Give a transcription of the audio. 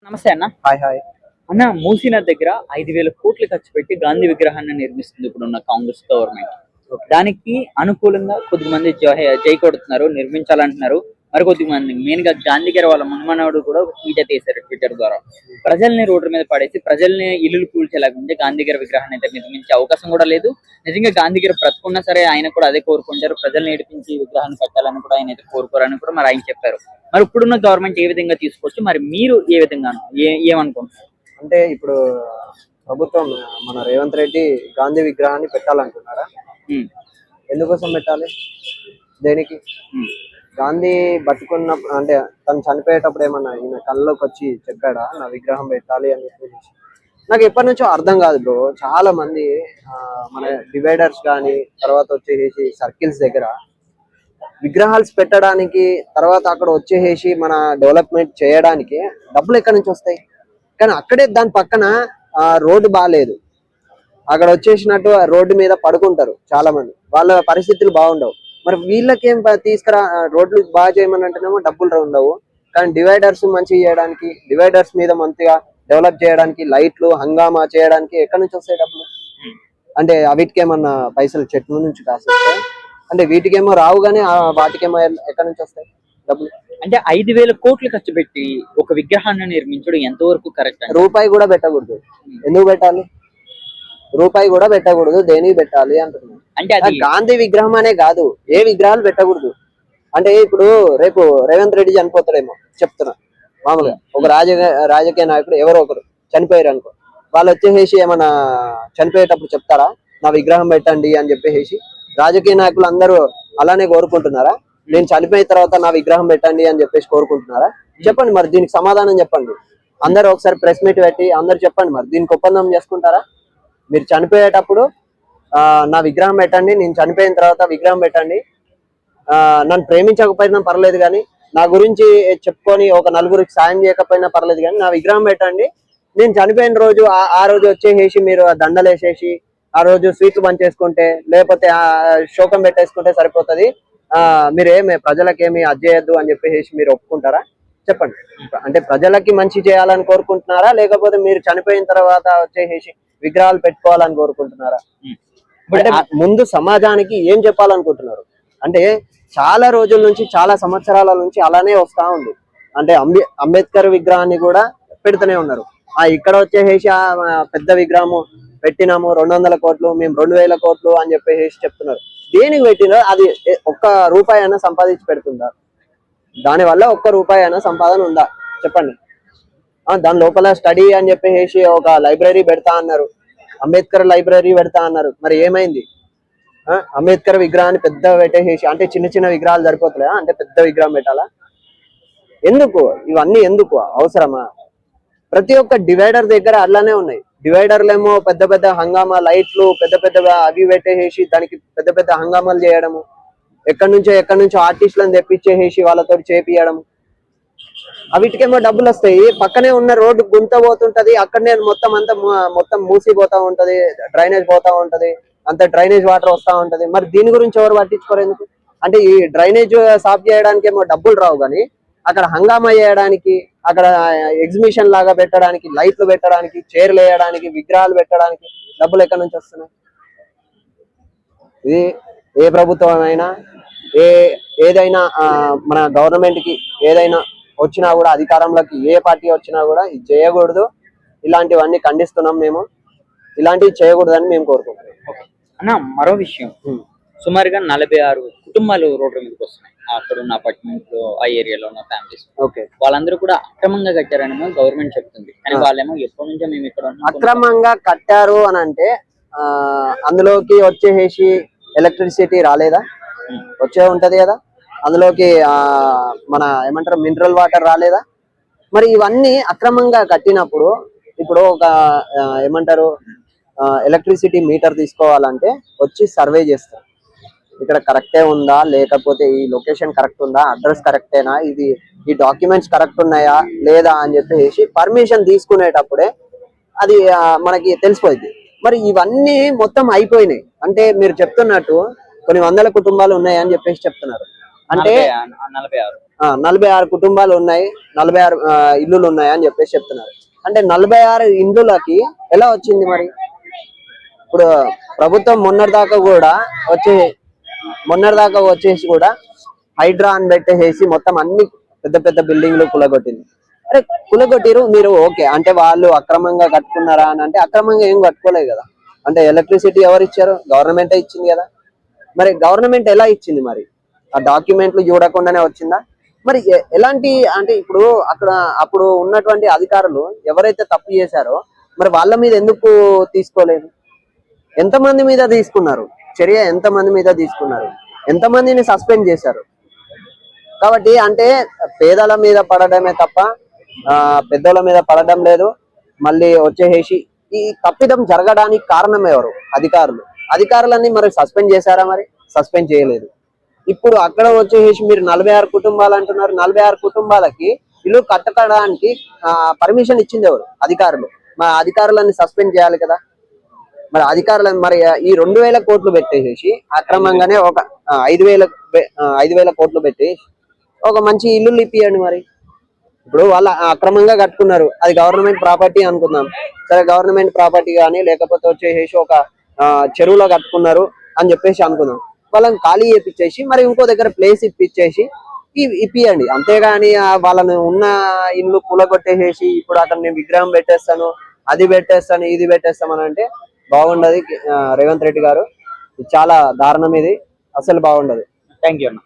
నమస్తే అన్న. Hi hi. అన్న, మూసీ నది దగ్గర 5,000 కోట్లు ఖర్చు పెట్టి గాంధీ విగ్రహాన్ని నిర్మిస్తుంది ఇప్పుడున్న కాంగ్రెస్ గవర్నమెంట్. దానికి అనుకూలంగా కొద్దిమంది జై కొడుతున్నారు, నిర్మించాలంటున్నారు. మరి కొద్దిమంది మెయిన్ గా గాంధీ గారి వాళ్ళ మున్మనవుడు కూడా ట్వీట్ అయితే వేశారు ట్విట్టర్ ద్వారా. ప్రజల్ని రోడ్డు మీద పడేసి ప్రజల్ని ఇల్లులు కూల్చేలాగుంటే గాంధీ గారి విగ్రహాన్ని అయితే నిర్మించే అవకాశం కూడా లేదు. నిజంగా గాంధీ గారు బ్రతుకున్నా సరే ఆయన కూడా అదే కోరుకుంటారు, ప్రజల్ని ఏడిపించి విగ్రహాన్ని పెట్టాలని కూడా ఆయన అయితే కోరుకోరని కూడా మరి ఆయన చెప్పారు. మరి ఇప్పుడున్న గవర్నమెంట్ ఏ విధంగా తీసుకోవచ్చు, మరి మీరు ఏ విధంగాను ఏమనుకుంటున్నారు? అంటే ఇప్పుడు ప్రభుత్వం మన రేవంత్ రెడ్డి గాంధీ విగ్రహాన్ని పెట్టాలంటున్నారా? ఎందుకోసం పెట్టాలి? దేనికి? గాంధీ బతుకున్న అంటే తను చనిపోయేటప్పుడు ఏమన్నా ఈయన కళ్ళలోకి వచ్చి చెప్పాడా నా విగ్రహం పెట్టాలి అని చెప్పేసి? నాకు ఎప్పటి నుంచో అర్థం కాదు బ్రో. చాలా మంది మన డివైడర్స్ కానీ తర్వాత వచ్చేసి సర్కిల్స్ దగ్గర విగ్రహాలు పెట్టడానికి, తర్వాత అక్కడ వచ్చేసి మన డెవలప్మెంట్ చేయడానికి డబ్బులు ఎక్కడి నుంచి వస్తాయి? కానీ అక్కడే దాని పక్కన రోడ్డు బాగాలేదు, అక్కడ వచ్చేసినట్టు రోడ్డు మీద పడుకుంటారు చాలా మంది, వాళ్ళ పరిస్థితులు బాగుండవు. మరి వీళ్ళకేం తీసుకురా రోడ్లు బాగా చేయమని అంటేనేమో డబ్బులు ఉండవు. కానీ డివైడర్స్ మంచిగా చేయడానికి, డివైడర్స్ మీద మంచిగా డెవలప్ చేయడానికి, లైట్లు హంగామా చేయడానికి ఎక్కడి నుంచి వస్తాయి డబ్బులు? అంటే వీటికేమన్నా పైసలు చెట్ల నుంచి కాస్తాయి? అంటే వీటికేమో రావు, కానీ వాటికేమో ఎక్కడి నుంచి వస్తాయి డబ్బులు? అంటే 5,000 కోట్లు ఖర్చు పెట్టి ఒక విగ్రహాన్ని నిర్మించడం ఎంతవరకు కరెక్ట్? రూపాయి కూడా పెట్టకూడదు. ఎందుకు పెట్టాలి? రూపాయి కూడా పెట్టకూడదు. దేనికి పెట్టాలి అంటున్నాను. అంటే అది గాంధీ విగ్రహం అనే కాదు, ఏ విగ్రహాలు పెట్టకూడదు. అంటే ఇప్పుడు రేపు రేవంత్ రెడ్డి చనిపోతాడేమో చెప్తున్నా, మామూలుగా ఒక రాజకీయ నాయకుడు ఎవరో ఒకరు చనిపోయారు అనుకో, వాళ్ళు వచ్చేసి ఏమన్నా చనిపోయేటప్పుడు చెప్తారా నా విగ్రహం పెట్టండి అని చెప్పేసి? రాజకీయ నాయకులు అందరూ అలానే కోరుకుంటున్నారా? నేను చనిపోయిన తర్వాత నా విగ్రహం పెట్టండి అని చెప్పేసి కోరుకుంటున్నారా? చెప్పండి మరి, దీనికి సమాధానం చెప్పండి. అందరూ ఒకసారి ప్రెస్ మీట్ పెట్టి అందరు చెప్పండి, మరి దీనికి ఒప్పందం చేసుకుంటారా? మీరు చనిపోయేటప్పుడు నా విగ్రహం పెట్టండి, నేను చనిపోయిన తర్వాత విగ్రహం పెట్టండి, నన్ను ప్రేమించకపోయినా పర్లేదు కానీ, నా గురించి చెప్పుకొని ఒక నలుగురికి సాయం చేయకపోయినా పర్లేదు కానీ నా విగ్రహం పెట్టండి, నేను చనిపోయిన రోజు ఆ రోజు వచ్చేసి మీరు దండలు వేసేసి ఆ రోజు స్వీట్లు పంచేసుకుంటే, లేకపోతే శోకం పెట్టేసుకుంటే సరిపోతుంది, మీరేమి ప్రజలకేమి అజ్జేయద్దు అని చెప్పేసి మీరు ఒప్పుకుంటారా? చెప్పండి. అంటే ప్రజలకి మంచి చేయాలని కోరుకుంటున్నారా, లేకపోతే మీరు చనిపోయిన తర్వాత వచ్చేసి విగ్రహాలు పెట్టుకోవాలని కోరుకుంటున్నారా? అంటే ముందు సమాజానికి ఏం చెప్పాలనుకుంటున్నారు? అంటే చాలా రోజుల నుంచి, చాలా సంవత్సరాల నుంచి అలానే వస్తా ఉంది. అంటే అంబేద్కర్ విగ్రహాన్ని కూడా పెడుతూనే ఉన్నారు. ఇక్కడ వచ్చేసి పెద్ద విగ్రహము పెట్టినాము 200 కోట్లు, మేము 2,000 కోట్లు అని చెప్పేసి చెప్తున్నారు. దేనికి పెట్టినా అది ఒక్క రూపాయి అయినా సంపాదించి పెడుతుందా? దానివల్ల ఒక్క రూపాయి అయినా సంపాదన ఉందా? చెప్పండి. దాని లోపల స్టడీ అని చెప్పేసి ఒక లైబ్రరీ పెడతా అన్నారు, అంబేద్కర్ లైబ్రరీ పెడతా అన్నారు. మరి ఏమైంది? అంబేద్కర్ విగ్రహాన్ని పెద్ద పెట్టేసి, అంటే చిన్న చిన్న విగ్రహాలు సరిపోతున్నాయా? అంటే పెద్ద విగ్రహం పెట్టాలా? ఎందుకు ఇవన్నీ? ఎందుకు అవసరమా? ప్రతి ఒక్క డివైడర్ దగ్గర అలానే ఉన్నాయి. డివైడర్లు ఏమో పెద్ద పెద్ద హంగామా లైట్లు పెద్ద పెద్దగా అవి పెట్టేసి దానికి పెద్ద పెద్ద హంగామాలు చేయడము, ఎక్కడి నుంచో ఆర్టిస్టులను తెప్పించేసి వాళ్ళతో చేపియడము, వీటికేమో డబ్బులు వస్తాయి. పక్కనే ఉన్న రోడ్డు గుంత పోతుంటది, అక్కడనే మొత్తం మూసిపోతా ఉంటది, డ్రైనేజ్ పోతా ఉంటది, అంత డ్రైనేజ్ వాటర్ వస్తా ఉంటది. మరి దీని గురించి ఎవరు పట్టించుకోరు ఎందుకు? అంటే ఈ డ్రైనేజ్ సాఫ్ చేయడానికి ఏమో డబ్బులు రావు, కానీ అక్కడ హంగామా చేయడానికి, అక్కడ ఎగ్జిబిషన్ లాగా పెట్టడానికి, లైట్లు పెట్టడానికి, చైర్లు వేయడానికి, విగ్రహాలు పెట్టడానికి డబ్బులు ఎక్కడి నుంచి వస్తున్నాయి? ఇది ఏ ప్రభుత్వం అయినా ఏదైనా మన గవర్నమెంట్ కి ఏదైనా వచ్చినా కూడా, అధికారంలోకి ఏ పార్టీ వచ్చినా కూడా ఇది చేయకూడదు. ఇలాంటివన్నీ ఖండిస్తున్నాం మేము. ఇలాంటివి చేయకూడదని మేము కోరుకుంటున్నాం. అన్న, మరో విషయం, సుమారుగా 46 కుటుంబాలు రోడ్ల మీదకి వస్తున్నాయి అక్కడ ఉన్న అపార్ట్మెంట్ లో, ఆ ఏరియాలో ఉన్న ఫ్యామిలీస్. వాళ్ళందరూ కూడా అక్రమంగా కట్టారని గవర్నమెంట్ చెప్తుంది, కానీ వాళ్ళేమో ఎప్పటి నుంచో మేము ఇక్కడ అక్రమంగా కట్టారు అని అంటే అందులోకి వచ్చేసి ఎలక్ట్రిసిటీ రాలేదా? వచ్చే ఉంటది కదా. అందులోకి మన ఏమంటారు మినరల్ వాటర్ రాలేదా? మరి ఇవన్నీ అక్రమంగా కట్టినప్పుడు ఇప్పుడు ఒక ఏమంటారు ఎలక్ట్రిసిటీ మీటర్ తీసుకోవాలంటే వచ్చి సర్వే చేస్తారు, ఇక్కడ కరెక్టే ఉందా, లేకపోతే ఈ లొకేషన్ కరెక్ట్ ఉందా, అడ్రస్ కరెక్టేనా, ఈ డాక్యుమెంట్స్ కరెక్ట్ ఉన్నాయా లేదా అని చెప్పేసి పర్మిషన్ తీసుకునేటప్పుడే అది మనకి తెలిసిపోయింది. మరి ఇవన్నీ మొత్తం అయిపోయినాయి అంటే మీరు చెప్తున్నట్టు కొన్ని వందల కుటుంబాలు ఉన్నాయని చెప్పేసి చెప్తున్నారు. అంటే 46. 46 కుటుంబాలు ఉన్నాయి, 46 ఇల్లులు ఉన్నాయి అని చెప్పేసి చెప్తున్నారు. అంటే 46 ఇండ్లకి ఎలా వచ్చింది మరి? ఇప్పుడు ప్రభుత్వం మొన్నటిదాకా వచ్చేసి కూడా హైడ్రా అని పెట్టేసి మొత్తం అన్ని పెద్ద పెద్ద బిల్డింగ్లు కులగొట్టింది. అరే కులగొట్టిరు మీరు, ఓకే. అంటే వాళ్ళు అక్రమంగా కట్టుకున్నారా అని అంటే అక్రమంగా ఏం కట్టుకోలేదు కదా. అంటే ఎలక్ట్రిసిటీ ఎవరు ఇచ్చారు? గవర్నమెంటే ఇచ్చింది కదా. మరి గవర్నమెంట్ ఎలా ఇచ్చింది మరి? ఆ డాక్యుమెంట్లు చూడకుండానే వచ్చిందా? మరి ఎలాంటి అంటే ఇప్పుడు అప్పుడు ఉన్నటువంటి అధికారులు ఎవరైతే తప్పు చేశారో మరి వాళ్ళ మీద ఎందుకు తీసుకోలేదు? ఎంతమంది మీద తీసుకున్నారు చర్య? ఎంతమంది మీద తీసుకున్నారు? ఎంతమందిని సస్పెండ్ చేశారు? కాబట్టి అంటే పేదల మీద పడడమే తప్ప పెద్దోళ్ళ మీద పడడం లేదు. మళ్ళీ వచ్చేసి ఈ తప్పిదం జరగడానికి కారణం ఎవరు? అధికారులన్నీ మరి సస్పెండ్ చేశారా? మరి సస్పెండ్ చేయలేదు. ఇప్పుడు అక్కడ వచ్చేసి మీరు 46 కుటుంబాలు అంటున్నారు. 46 కుటుంబాలకి ఇల్లు కట్టడానికి పర్మిషన్ ఇచ్చింది ఎవరు? అధికారులు. మరి అధికారులన్నీ సస్పెండ్ చేయాలి కదా. మరి అధికారులను మరి ఈ 2000 కోట్లు పెట్టేసి అక్రమంగానే ఒక 5,000 కోట్లు పెట్టి ఒక మంచి ఇల్లు ఇప్పియండి. మరి ఇప్పుడు వాళ్ళు అక్రమంగా కట్టుకున్నారు, అది గవర్నమెంట్ ప్రాపర్టీ అనుకుందాం. సరే గవర్నమెంట్ ప్రాపర్టీ కానీ లేకపోతే వచ్చేసి ఒక చెరువులో కట్టుకున్నారు అని చెప్పేసి అనుకుందాం. వాళ్ళని ఖాళీ చేపించేసి మరి ఇంకో దగ్గర ప్లేస్ ఇప్పించేసి ఇప్పియండి. అంతేగాని వాళ్ళని ఉన్న ఇల్లు కూలగొట్టేసేసి ఇప్పుడు అక్కడ నేను విగ్రహం పెట్టేస్తాను, అది పెట్టేస్తాను, ఇది పెట్టేస్తామని అంటే బాగుండదు. రేవంత్ రెడ్డి గారు చాలా దారుణం, ఇది అసలు బాగుండదు. థ్యాంక్ యూ అన్న.